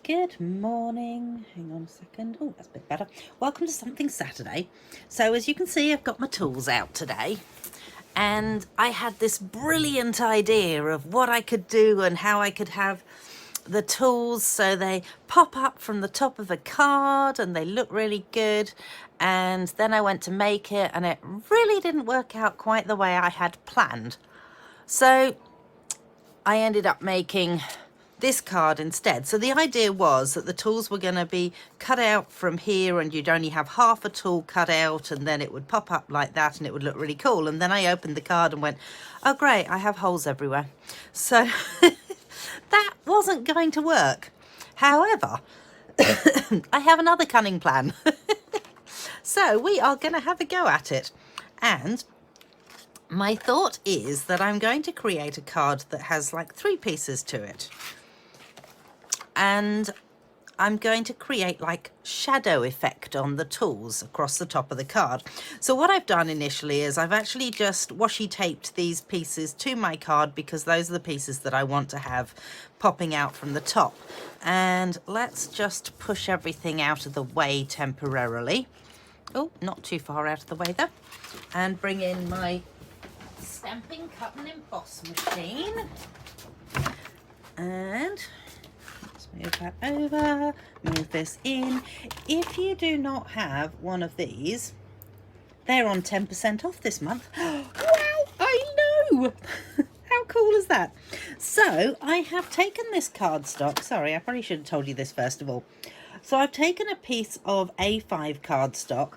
Good morning. Hang on a second. Oh, that's a bit better. Welcome to Something Saturday. So as you can see, I've got my tools out today. And I had this brilliant idea of what I could do and how I could have the tools so they pop up from the top of a card and they look really good. And then I went to make it and it really didn't work out quite the way I had planned. So I ended up making this card instead. So the idea was that the tools were going to be cut out from here and you'd only have half a tool cut out and then it would pop up like that and it would look really cool. And then I opened the card and went, oh great, I have holes everywhere. So that wasn't going to work. However, I have another cunning plan. So we are going to have a go at it. And my thought is that I'm going to create a card that has like 3 pieces to it. And I'm going to create like shadow effect on the tools across the top of the card. So what I've done initially is I've actually just washi taped these pieces to my card because those are the pieces that I want to have popping out from the top. And let's just push everything out of the way temporarily. Oh, not too far out of the way though. And bring in my stamping, cut and emboss machine. And move that over, move this in. If you do not have one of these, they're on 10% off this month. Wow, I know! How cool is that? So I have taken this cardstock. Sorry, I probably should have told you this first of all. So I've taken a piece of A5 cardstock,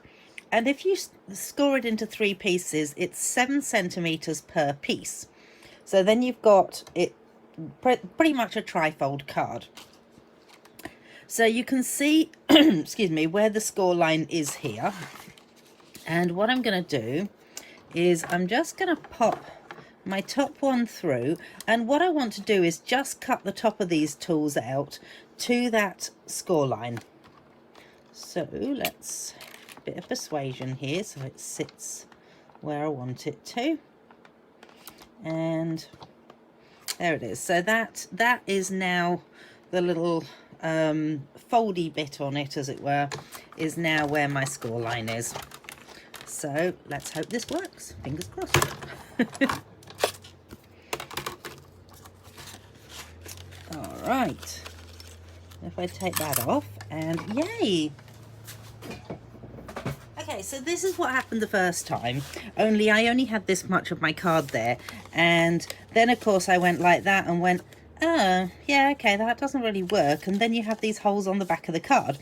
and if you score it into 3 pieces, it's 7 centimeters per piece. So then you've got it pretty much a trifold card. So you can see, excuse me, where the score line is here. And what I'm going to do is I'm just going to pop my top one through. And what I want to do is just cut the top of these tools out to that score line. So let's, a bit of persuasion here so it sits where I want it to. And there it is. So that is now the little foldy bit on it, as it were, is now where my score line is. So let's hope this works. Fingers crossed. All right. If I take that off, and yay! Okay, so this is what happened the first time, only I only had this much of my card there, and then of course I went like that and went, oh, yeah, okay, that doesn't really work. And then you have these holes on the back of the card.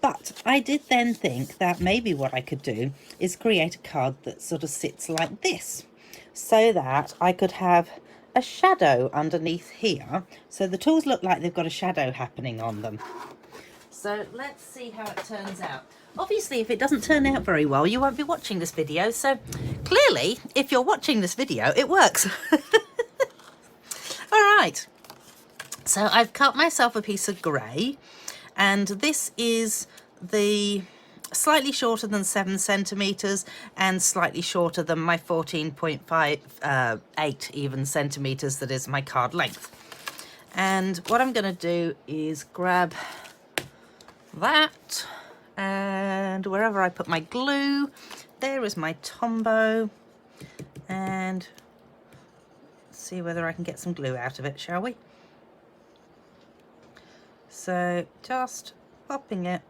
But I did then think that maybe what I could do is create a card that sort of sits like this, so that I could have a shadow underneath here. So the tools look like they've got a shadow happening on them. So let's see how it turns out. Obviously, if it doesn't turn out very well, you won't be watching this video. So clearly, if you're watching this video, it works. All right. So I've cut myself a piece of grey, and this is the slightly shorter than 7 centimeters and slightly shorter than my 14.58 even centimeters that is my card length. And what I'm going to do is grab that, and wherever I put my glue, there is my Tombow, and see whether I can get some glue out of it, shall we? So just popping it.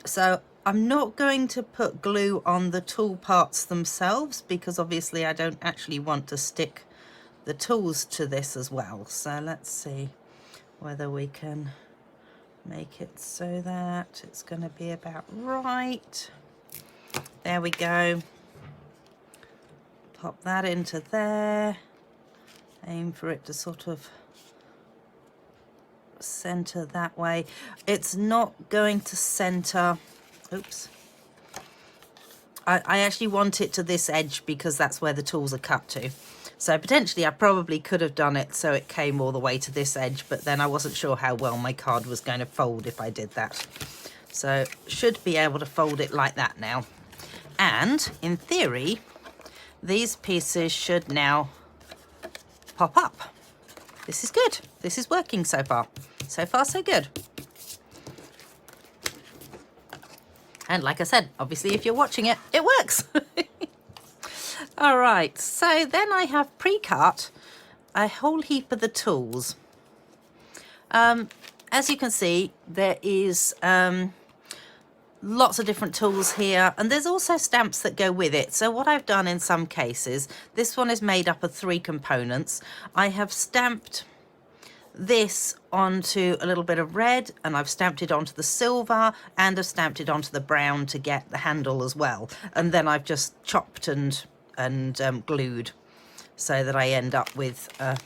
So I'm not going to put glue on the tool parts themselves because obviously I don't actually want to stick the tools to this as well. So let's see whether we can make it so that it's going to be about right. There we go. Pop that into there. Aim for it to sort of center that way. It's not going to center. Oops. I actually want it to this edge because that's where the tools are cut to. So potentially I probably could have done it so it came all the way to this edge, but then I wasn't sure how well my card was going to fold if I did that. So should be able to fold it like that now. And in theory, these pieces should now pop up. this is good. This is working so far. So far, so good. And like I said, obviously, if you're watching it, it works. All right, so then I have pre-cut a whole heap of the tools. As you can see, there is lots of different tools here, and there's also stamps that go with it. So what I've done in some cases, this one is made up of 3 components. I have stamped this onto a little bit of red, and I've stamped it onto the silver, and I've stamped it onto the brown to get the handle as well. And then I've just chopped and glued so that I end up with a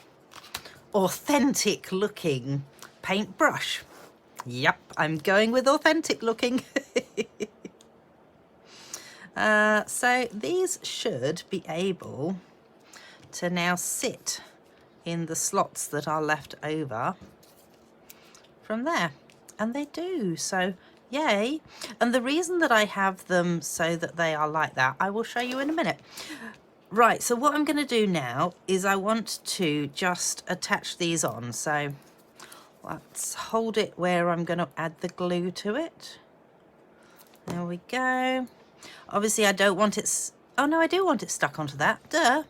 authentic looking paintbrush. Yep, I'm going with authentic looking. So these should be able to now sit in the slots that are left over from there, and they do, so yay. And the reason that I have them so that they are like that, I will show you in a minute. Right, so what I'm going to do now is I want to just attach these on. So let's hold it where I'm going to add the glue to it. There we go. Obviously I don't want it, oh no, I do want it stuck onto that, duh.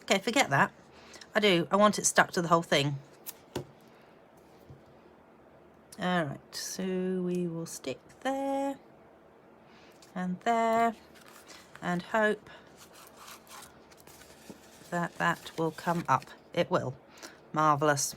Okay, forget that. I do, I want it stuck to the whole thing. All right, so we will stick there and hope that that will come up. It will. Marvelous.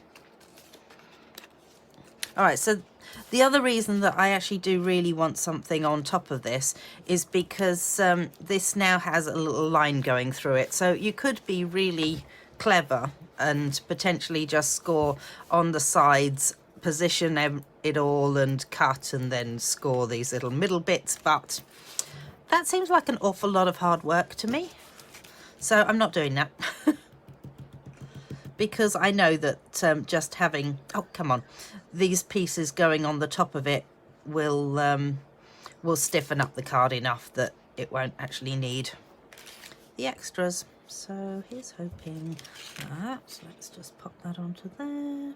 All right, so the other reason that I actually do really want something on top of this is because this now has a little line going through it. So you could be really clever and potentially just score on the sides, position it all and cut, and then score these little middle bits. But that seems like an awful lot of hard work to me. So I'm not doing that. Because I know that just having, oh come on, these pieces going on the top of it will stiffen up the card enough that it won't actually need the extras. So here's hoping that, let's just pop that onto there.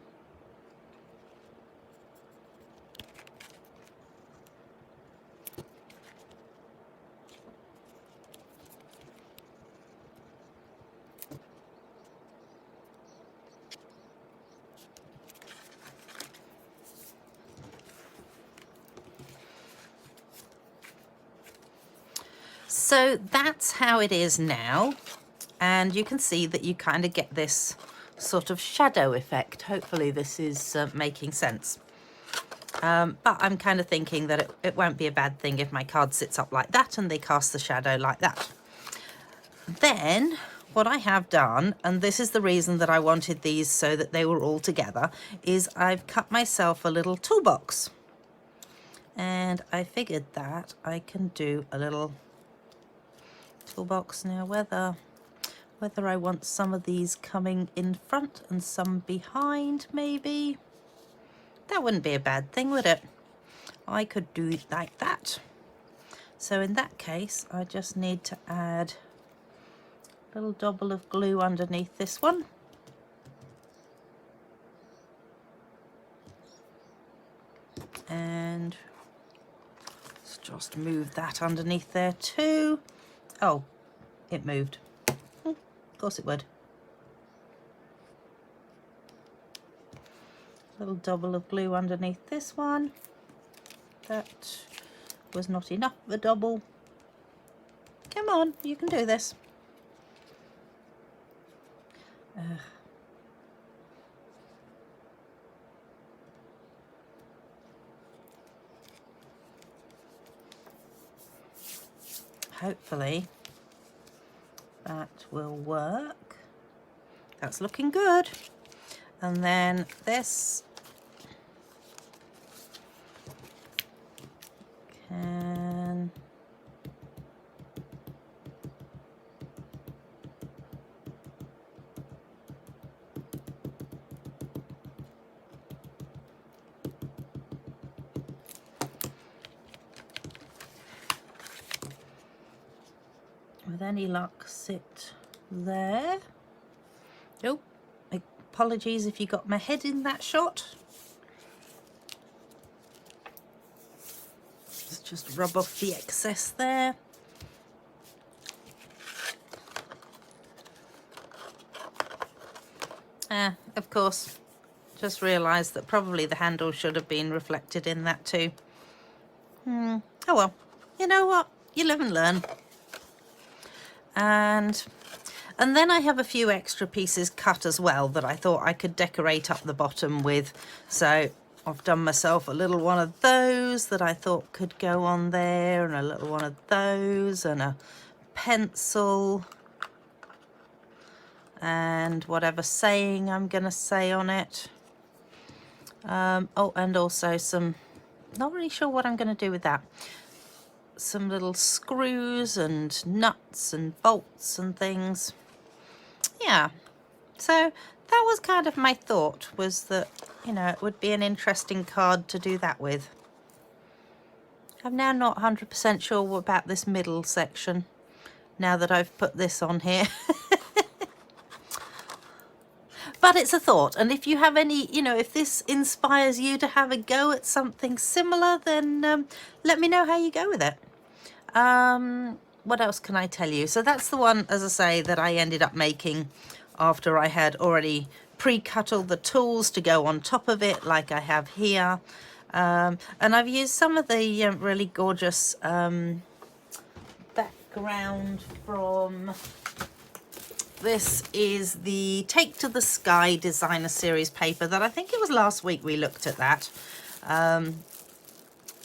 So that's how it is now, and you can see that you kind of get this sort of shadow effect. Hopefully this is making sense. But I'm kind of thinking that it won't be a bad thing if my card sits up like that and they cast the shadow like that. Then what I have done, and this is the reason that I wanted these so that they were all together, is I've cut myself a little toolbox. And I figured that I can do a little toolbox now, whether I want some of these coming in front and some behind, maybe. That wouldn't be a bad thing, would it? I could do it like that. So in that case, I just need to add a little double of glue underneath this one. And let's just move that underneath there too. Oh, it moved. Of course it would. Little double of glue underneath this one. That was not enough of a double. Come on, you can do this. Hopefully that will work. That's looking good. And then this can with any luck sit there. Oh, I apologies if you got my head in that shot. Let's just rub off the excess there. Of course, just realised that probably the handle should have been reflected in that too. Oh well, you know what? You live and learn. And then I have a few extra pieces cut as well that I thought I could decorate up the bottom with. So I've done myself a little one of those that I thought could go on there, and a little one of those, and a pencil, and whatever saying I'm going to say on it. Oh, and also some, not really sure what I'm going to do with that. Some little screws and nuts and bolts and things. Yeah, so that was kind of my thought, was that, you know, it would be an interesting card to do that with. I'm now not 100% sure about this middle section, now that I've put this on here. But it's a thought, and if you have any, you know, if this inspires you to have a go at something similar, then let me know how you go with it. What else can I tell you? So that's the one, as I say, that I ended up making after I had already pre-cut all the tools to go on top of it, like I have here. And I've used some of the really gorgeous background from... This is the Take to the Sky Designer Series paper that I think it was last week we looked at that.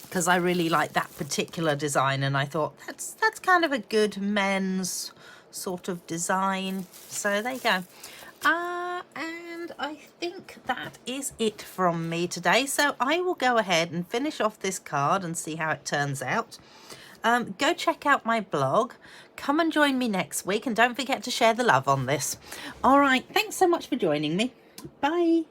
Because I really like that particular design, and I thought that's kind of a good men's sort of design. So there you go. And I think that is it from me today. So I will go ahead and finish off this card and see how it turns out. Go check out my blog. Come and join me next week, and don't forget to share the love on this. All right, thanks so much for joining me. Bye.